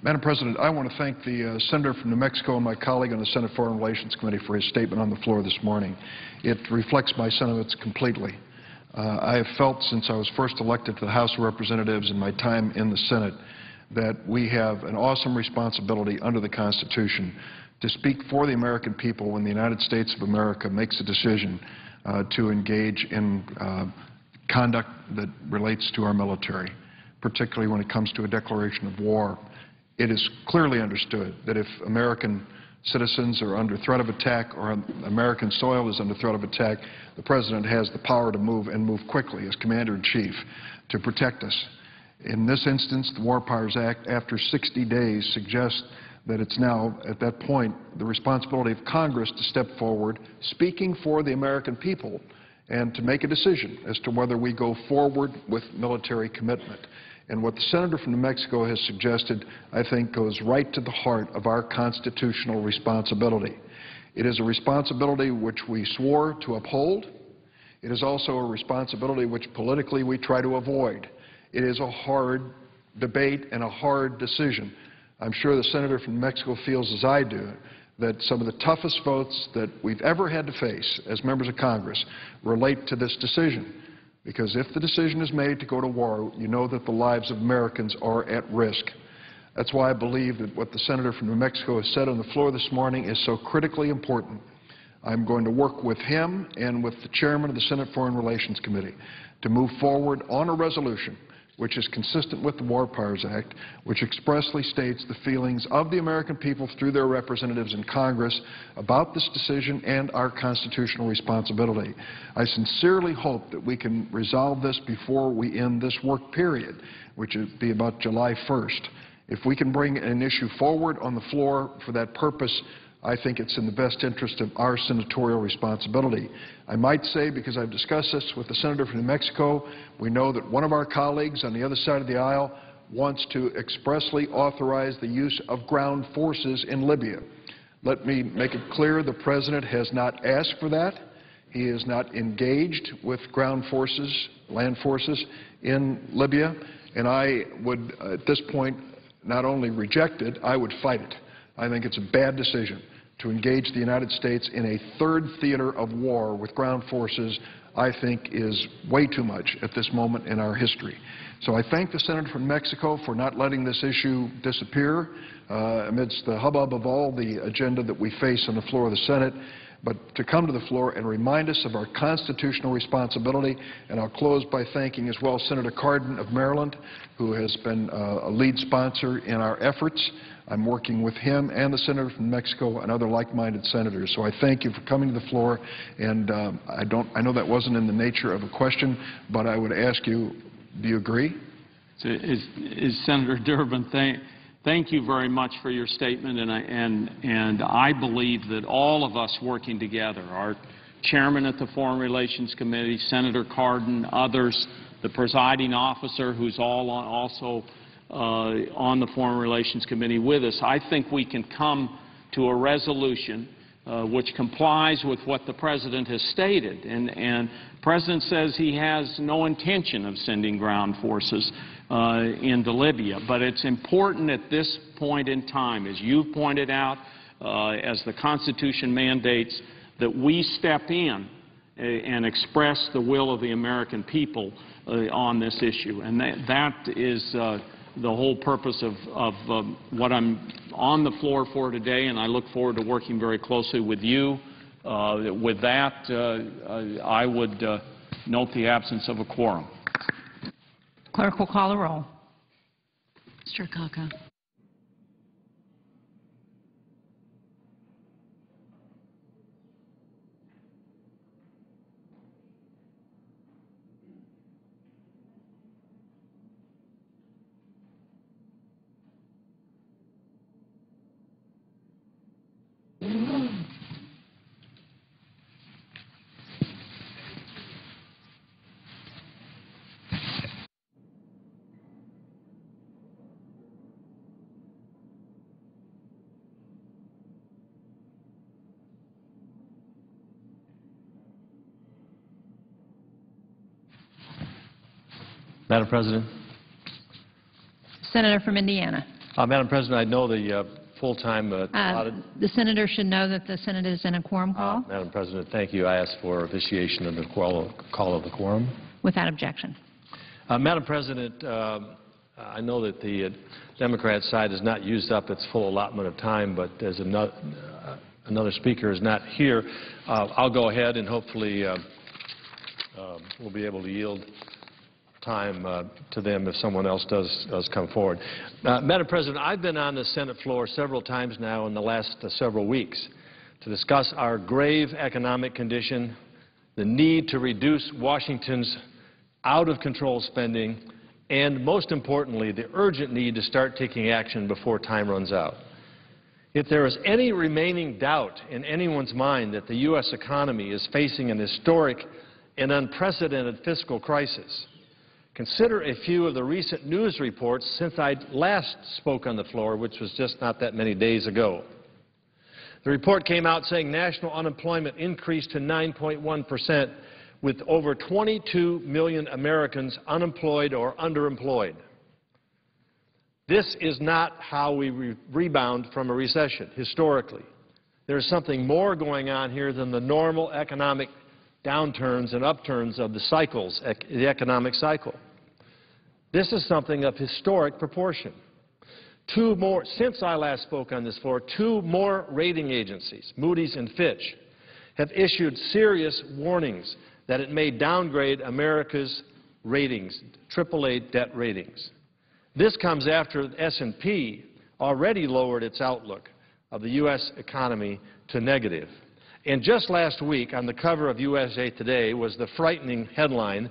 Madam President, I want to thank the Senator from New Mexico and my colleague on the Senate Foreign Relations Committee for his statement on the floor this morning. It reflects my sentiments completely. I have felt since I was first elected to the House of Representatives in my time in the Senate that we have an awesome responsibility under the Constitution to speak for the American people when the United States of America makes a decision to engage in conduct that relates to our military, particularly when it comes to a declaration of war. It is clearly understood that if American citizens are under threat of attack or American soil is under threat of attack, the President has the power to move and move quickly as Commander-in-Chief to protect us. In this instance, the War Powers Act, after 60 days, suggests that it's now, at that point, the responsibility of Congress to step forward, speaking for the American people, and to make a decision as to whether we go forward with military commitment. And what the Senator from New Mexico has suggested, I think, goes right to the heart of our constitutional responsibility. It is a responsibility which we swore to uphold. It is also a responsibility which politically we try to avoid. It is a hard debate and a hard decision. I'm sure the Senator from New Mexico feels as I do that some of the toughest votes that we've ever had to face as members of Congress relate to this decision. Because if the decision is made to go to war, you know that the lives of Americans are at risk. That's why I believe that what the Senator from New Mexico has said on the floor this morning is so critically important. I'm going to work with him and with the chairman of the Senate Foreign Relations Committee to move forward on a resolution which is consistent with the War Powers Act, which expressly states the feelings of the American people through their representatives in Congress about this decision and our constitutional responsibility. I sincerely hope that we can resolve this before we end this work period, which would be about July 1st. If we can bring an issue forward on the floor for that purpose, I think it's in the best interest of our senatorial responsibility. I might say, because I've discussed this with the Senator from New Mexico, we know that one of our colleagues on the other side of the aisle wants to expressly authorize the use of ground forces in Libya. Let me make it clear, the President has not asked for that. He is not engaged with ground forces, land forces in Libya, and I would, at this point, not only reject it, I would fight it. I think it's a bad decision to engage the United States in a third theater of war with ground forces. I think is way too much at this moment in our history. So I thank the Senator from Mexico for not letting this issue disappear amidst the hubbub of all the agenda that we face on the floor of the Senate, but to come to the floor and remind us of our constitutional responsibility. And I'll close by thanking as well Senator Cardin of Maryland, who has been a lead sponsor in our efforts. I'm working with him and the Senator from Mexico and other like-minded senators. So I thank you for coming to the floor, and I know that wasn't in the nature of a question, but I would ask you, do you agree? Senator Durbin, thank you very much for your statement, and I believe that all of us working together, our chairman at the Foreign Relations Committee, Senator Cardin, others, the presiding officer, who's also on the Foreign Relations Committee with us, I think we can come to a resolution which complies with what the President has stated. And the President says he has no intention of sending ground forces into Libya. But it's important at this point in time, as you've pointed out, as the Constitution mandates, that we step in and express the will of the American people on this issue. And that is the whole purpose of what I'm on the floor for today, and I look forward to working very closely with you. With that, I would note the absence of a quorum. Clerk will call the roll. Mr. Akaka. Madam President. Senator from Indiana. Madam President, I know the full-time allotted. The senator should know that the Senate is in a quorum call. Madam President, thank you. I ask for vitiation of the call of the quorum. Without objection. Madam President, I know that the Democrat side has not used up its full allotment of time, but as another speaker is not here, I'll go ahead and hopefully we'll be able to yield time to them if someone else does come forward. Madam President, I've been on the Senate floor several times now in the last several weeks to discuss our grave economic condition, the need to reduce Washington's out-of-control spending, and most importantly, the urgent need to start taking action before time runs out. If there is any remaining doubt in anyone's mind that the U.S. economy is facing an historic and unprecedented fiscal crisis, consider a few of the recent news reports since I last spoke on the floor, which was just not that many days ago. The report came out saying national unemployment increased to 9.1%, with over 22 million Americans unemployed or underemployed. This is not how we rebound from a recession, historically. There is something more going on here than the normal economic downturns and upturns of the cycles, the economic cycle. This is something of historic proportion. Since I last spoke on this floor, 2 more rating agencies, Moody's and Fitch, have issued serious warnings that it may downgrade America's ratings, AAA debt ratings. This comes after S&P already lowered its outlook of the U.S. economy to negative. And just last week, on the cover of USA Today, was the frightening headline,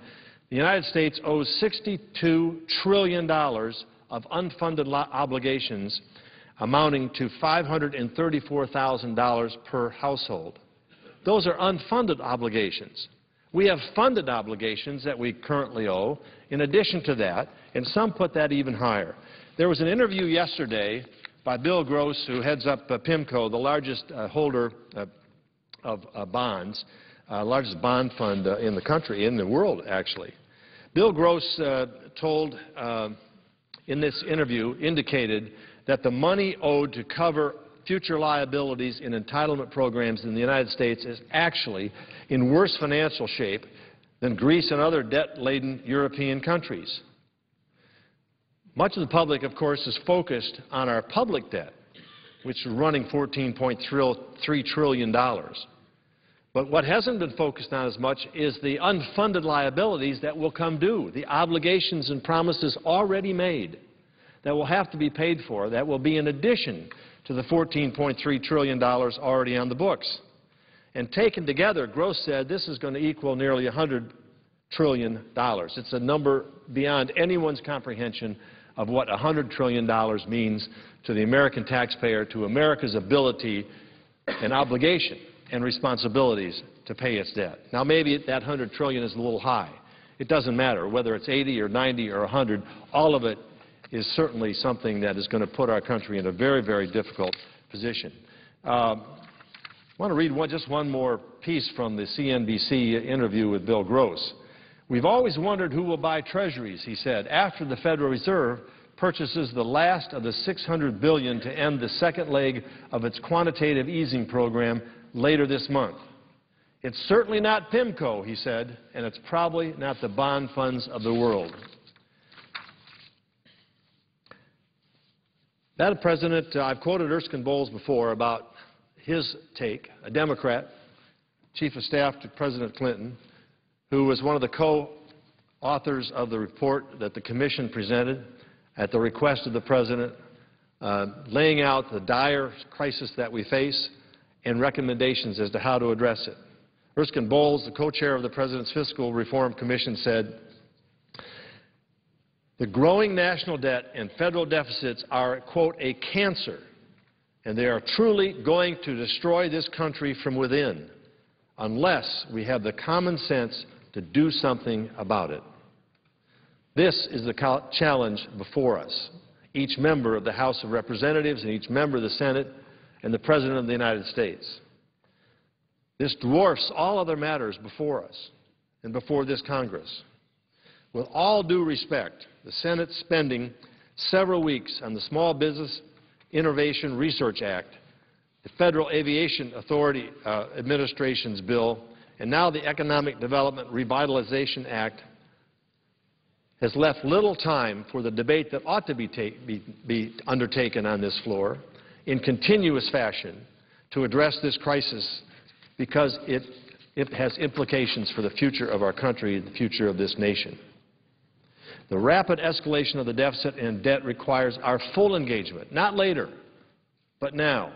"The United States owes $62 trillion of unfunded obligations amounting to $534,000 per household." Those are unfunded obligations. We have funded obligations that we currently owe in addition to that, and some put that even higher. There was an interview yesterday by Bill Gross, who heads up PIMCO, the largest holder of bonds, largest bond fund in the country, in the world, actually. Bill Gross told, in this interview, indicated that the money owed to cover future liabilities in entitlement programs in the United States is actually in worse financial shape than Greece and other debt-laden European countries. Much of the public, of course, is focused on our public debt, which is running $14.3 trillion. But what hasn't been focused on as much is the unfunded liabilities that will come due, the obligations and promises already made that will have to be paid for, that will be in addition to the $14.3 trillion already on the books. And taken together, Gross said this is going to equal nearly $100 trillion. It's a number beyond anyone's comprehension of what $100 trillion means to the American taxpayer, to America's ability and obligation and responsibilities to pay its debt. Now, maybe that $100 trillion is a little high. it doesn't matter whether it's 80 or 90 or 100. All of it is certainly something that is going to put our country in a very, very difficult position. I want to read just one more piece from the CNBC interview with Bill Gross. We've always wondered who will buy treasuries, he said, after the Federal Reserve purchases the last of the $600 billion to end the second leg of its quantitative easing program later this month. It's certainly not PIMCO, he said, and it's probably not the bond funds of the world. Madam President, I've quoted Erskine Bowles before about his take, a Democrat, Chief of Staff to President Clinton, who was one of the co-authors of the report that the Commission presented at the request of the President, laying out the dire crisis that we face and recommendations as to how to address it. Erskine Bowles, the co-chair of the President's Fiscal Reform Commission, said, "The growing national debt and federal deficits are, quote, a cancer, and they are truly going to destroy this country from within unless we have the common sense to do something about it." This is the challenge before us. Each member of the House of Representatives and each member of the Senate and the President of the United States. This dwarfs all other matters before us and before this Congress. With all due respect, the Senate spending several weeks on the Small Business Innovation Research Act, the Federal Aviation Authority Administration's bill, and now the Economic Development Revitalization Act has left little time for the debate that ought to be undertaken on this floor in continuous fashion to address this crisis, because it has implications for the future of our country, the future of this nation. The rapid escalation of the deficit and debt requires our full engagement, not later, but now.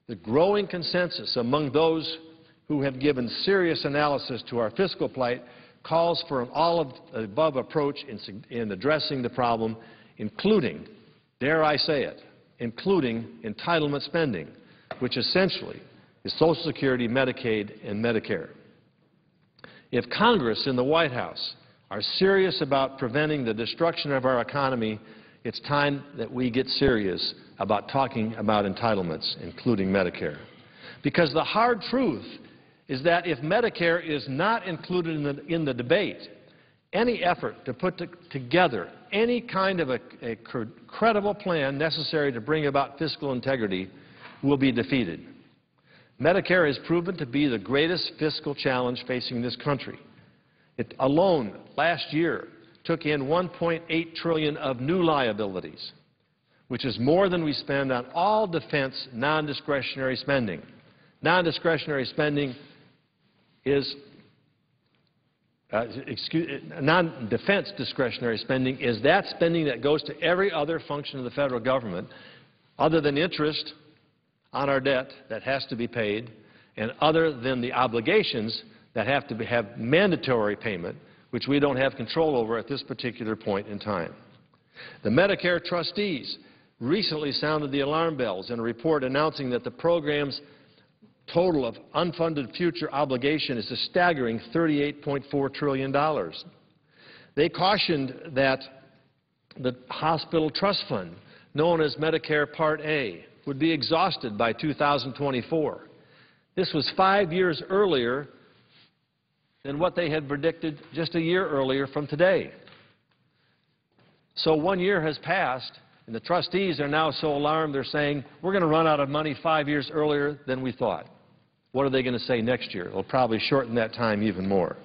The growing consensus among those who have given serious analysis to our fiscal plight calls for an all-of-the-above approach in addressing the problem, including, dare I say it, including entitlement spending, which essentially is Social Security, Medicaid, and Medicare. If Congress and the White House are serious about preventing the destruction of our economy, it's time that we get serious about talking about entitlements, including Medicare. Because the hard truth is that if Medicare is not included in the debate, any effort to put together any kind of a credible plan necessary to bring about fiscal integrity will be defeated. Medicare has proven to be the greatest fiscal challenge facing this country. It alone, last year, took in $1.8 trillion of new liabilities, which is more than we spend on all defense non-discretionary spending. Non-discretionary spending is non-defense discretionary spending is that spending that goes to every other function of the federal government other than interest on our debt that has to be paid, and other than the obligations that have to have mandatory payment, which we don't have control over at this particular point in time. The Medicare trustees recently sounded the alarm bells in a report announcing that the program's total of unfunded future obligation is a staggering $38.4 trillion. They cautioned that the hospital trust fund, known as Medicare Part A, would be exhausted by 2024. This was 5 years earlier than what they had predicted just a year earlier from today. So 1 year has passed, and the trustees are now so alarmed they're saying, we're going to run out of money 5 years earlier than we thought. What are they going to say next year? It'll probably shorten that time even more.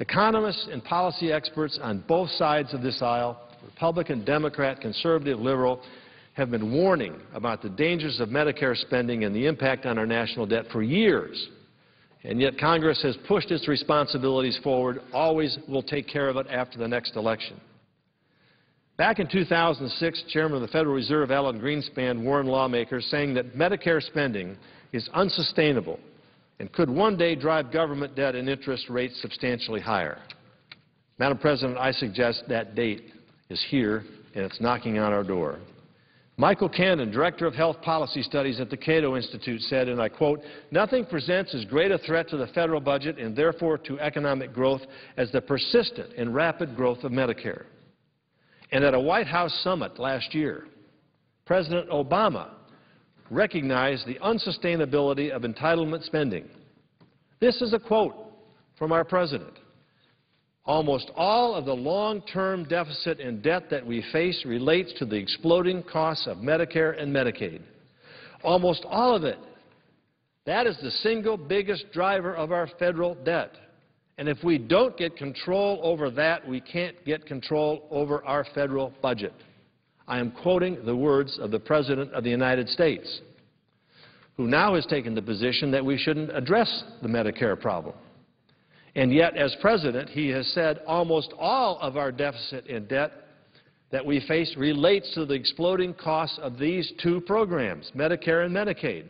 Economists and policy experts on both sides of this aisle, Republican, Democrat, conservative, liberal, have been warning about the dangers of Medicare spending and the impact on our national debt for years. And yet Congress has pushed its responsibilities forward, always will take care of it after the next election. Back in 2006, Chairman of the Federal Reserve, Alan Greenspan, warned lawmakers, saying that Medicare spending is unsustainable and could one day drive government debt and interest rates substantially higher. Madam President, I suggest that date is here and it's knocking on our door. Michael Cannon, Director of Health Policy Studies at the Cato Institute, said, and I quote, "Nothing presents as great a threat to the federal budget and therefore to economic growth as the persistent and rapid growth of Medicare." And at a White House summit last year, President Obama recognized the unsustainability of entitlement spending. This is a quote from our president. "Almost all of the long-term deficit and debt that we face relates to the exploding costs of Medicare and Medicaid." Almost all of it. That is the single biggest driver of our federal debt. And if we don't get control over that, we can't get control over our federal budget. I am quoting the words of the President of the United States, who now has taken the position that we shouldn't address the Medicare problem. And yet, as President, he has said almost all of our deficit and debt that we face relates to the exploding costs of these two programs, Medicare and Medicaid.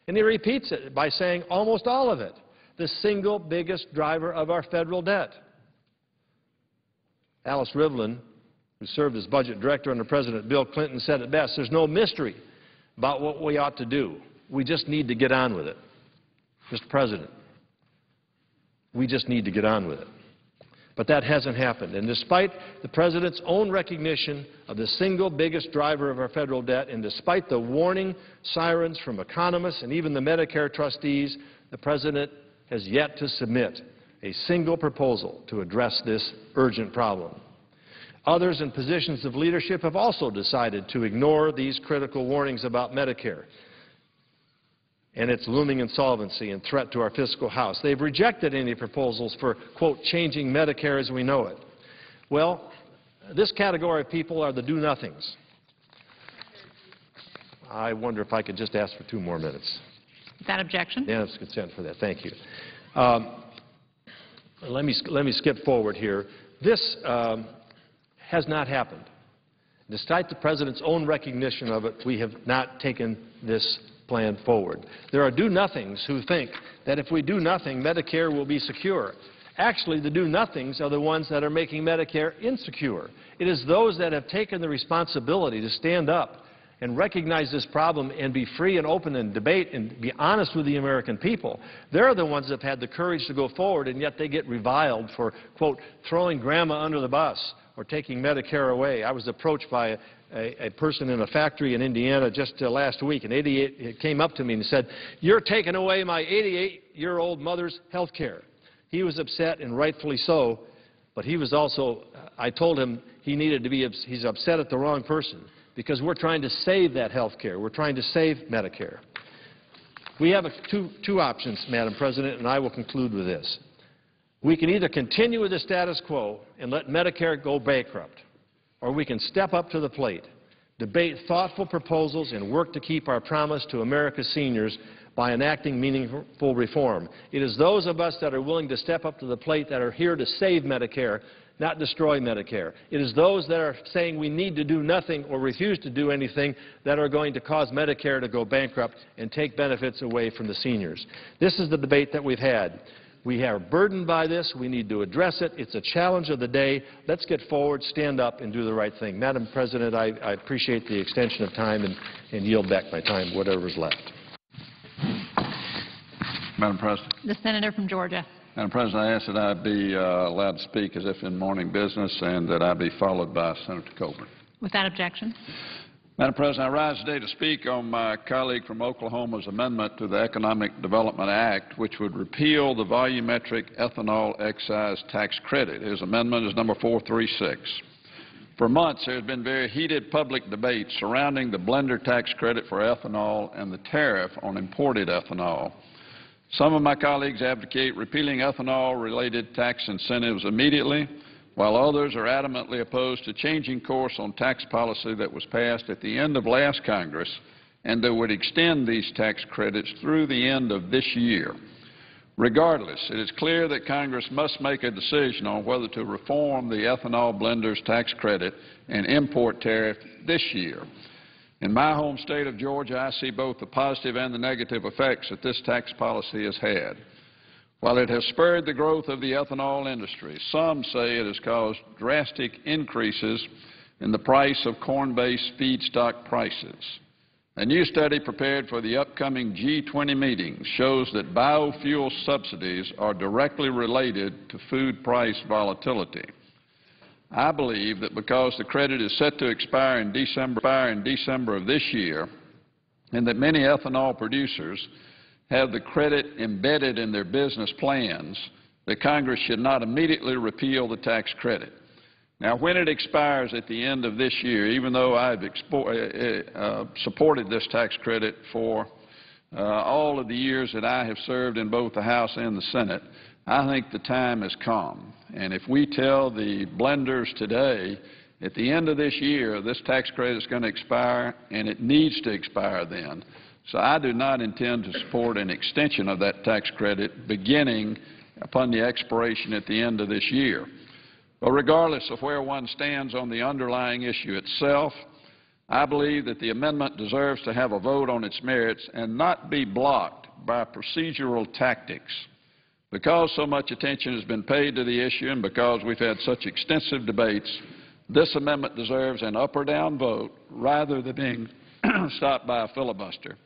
And he repeats it by saying almost all of it, the single biggest driver of our federal debt. Alice Rivlin, who served as budget director under President Bill Clinton, said it best: "There's no mystery about what we ought to do. We just need to get on with it." Mr. President, we just need to get on with it. But that hasn't happened. And despite the President's own recognition of the single biggest driver of our federal debt, and despite the warning sirens from economists and even the Medicare trustees, the President has yet to submit a single proposal to address this urgent problem. Others in positions of leadership have also decided to ignore these critical warnings about Medicare and its looming insolvency and threat to our fiscal house. They've rejected any proposals for, quote, changing Medicare as we know it. Well, this category of people are the do-nothings. I wonder if I could just ask for 2 more minutes. Without objection. Unanimous consent for that. Thank you. Let me skip forward here. This has not happened. Despite the President's own recognition of it, we have not taken this plan forward. There are do-nothings who think that if we do nothing, Medicare will be secure. Actually, the do-nothings are the ones that are making Medicare insecure. It is those that have taken the responsibility to stand up and recognize this problem and be free and open and debate and be honest with the American people. They're the ones that have had the courage to go forward, and yet they get reviled for, quote, throwing grandma under the bus or taking Medicare away. I was approached by a person in a factory in Indiana just last week, and he came up to me and said, "You're taking away my 88-year-old mother's health care." He was upset, and rightfully so, but he was also, I told him he needed to be, he's upset at the wrong person, because we're trying to save that health care. We're trying to save Medicare. We have two options, Madam President, and I will conclude with this. We can either continue with the status quo and let Medicare go bankrupt, or we can step up to the plate, debate thoughtful proposals, and work to keep our promise to America's seniors by enacting meaningful reform. It is those of us that are willing to step up to the plate that are here to save Medicare, not destroy Medicare. It is those that are saying we need to do nothing or refuse to do anything that are going to cause Medicare to go bankrupt and take benefits away from the seniors. This is the debate that we've had. We are burdened by this. We need to address it. It's a challenge of the day. Let's get forward, stand up, and do the right thing. Madam President, I appreciate the extension of time and yield back my time, whatever is left. Madam President. The Senator from Georgia. Madam President, I ask that I be allowed to speak as if in morning business and that I be followed by Senator Coburn. Without objection. Madam President, I rise today to speak on my colleague from Oklahoma's amendment to the Economic Development Act, which would repeal the volumetric ethanol excise tax credit. His amendment is number 436. For months, there has been very heated public debate surrounding the blender tax credit for ethanol and the tariff on imported ethanol. Some of my colleagues advocate repealing ethanol-related tax incentives immediately, while others are adamantly opposed to changing course on tax policy that was passed at the end of last Congress and that would extend these tax credits through the end of this year. Regardless, it is clear that Congress must make a decision on whether to reform the ethanol blenders tax credit and import tariff this year. In my home state of Georgia, I see both the positive and the negative effects that this tax policy has had. While it has spurred the growth of the ethanol industry, some say it has caused drastic increases in the price of corn-based feedstock prices. A new study prepared for the upcoming G20 meeting shows that biofuel subsidies are directly related to food price volatility. I believe that because the credit is set to expire in December of this year, and that many ethanol producers have the credit embedded in their business plans, that Congress should not immediately repeal the tax credit. Now, when it expires at the end of this year, even though I've supported this tax credit for all of the years that I have served in both the House and the Senate, I think the time has come. And if we tell the blenders today, at the end of this year, this tax credit is going to expire, and it needs to expire then. So I do not intend to support an extension of that tax credit beginning upon the expiration at the end of this year. But regardless of where one stands on the underlying issue itself, I believe that the amendment deserves to have a vote on its merits and not be blocked by procedural tactics. Because so much attention has been paid to the issue and because we've had such extensive debates, this amendment deserves an up or down vote rather than being stopped by a filibuster.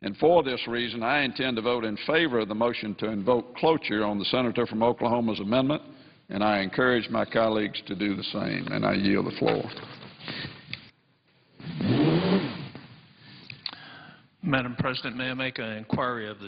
And for this reason, I intend to vote in favor of the motion to invoke cloture on the senator from Oklahoma's amendment, and I encourage my colleagues to do the same, and I yield the floor. Madam President, may I make an inquiry of the